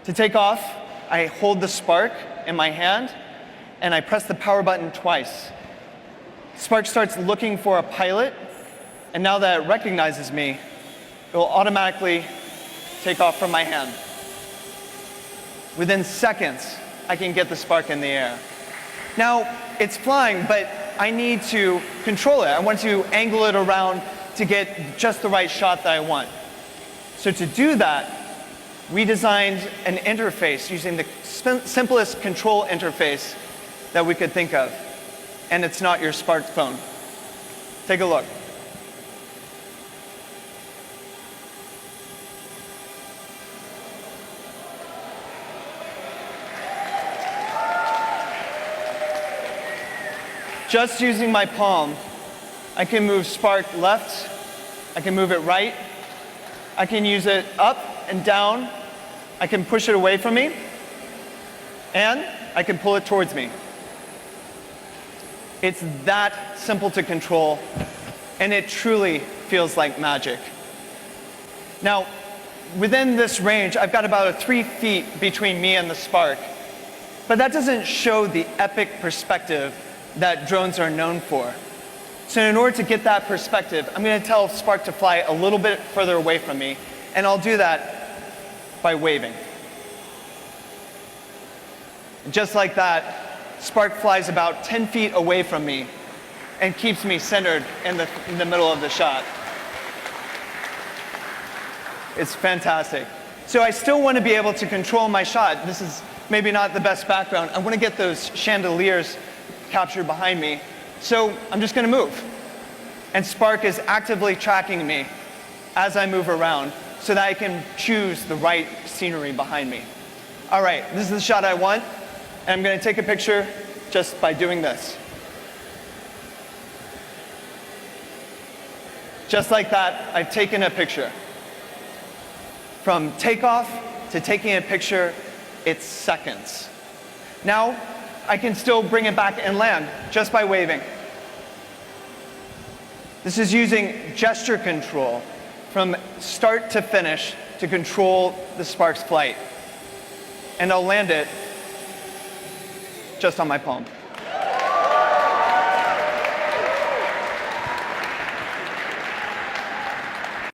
To take off, I hold the Spark in my hand, and I press the power button twice. Spark starts looking for a pilot, and now that it recognizes me, it will automatically take off from my hand. Within seconds, I can get the Spark in the air. Now, it's flying, but I need to control it. I want to angle it around to get just the right shot that I want. So to do that, we designed an interface using the simplest control interface that we could think of. And it's not your smartphone. Take a look. Just using my palm, I can move Spark left, I can move it right, I can use it up and down, I can push it away from me, and I can pull it towards me. It's that simple to control, and it truly feels like magic. Now, within this range, I've got about 3 feet between me and the Spark, but that doesn't show the epic perspective that drones are known for. So in order to get that perspective, I'm going to tell Spark to fly a little bit further away from me, and I'll do that by waving. Just like that, Spark flies about 10 feet away from me and keeps me centered in the middle of the shot. It's fantastic. So I still want to be able to control my shot. This is maybe not the best background. I want to get those chandeliers captured behind me. So I'm just going to move. And Spark is actively tracking me as I move around so that I can choose the right scenery behind me. All right, this is the shot I want. And I'm going to take a picture just by doing this. Just like that, I've taken a picture. From takeoff to taking a picture, it's seconds. Now, I can still bring it back and land just by waving. This is using gesture control from start to finish to control the Spark's flight. And I'll land it just on my palm.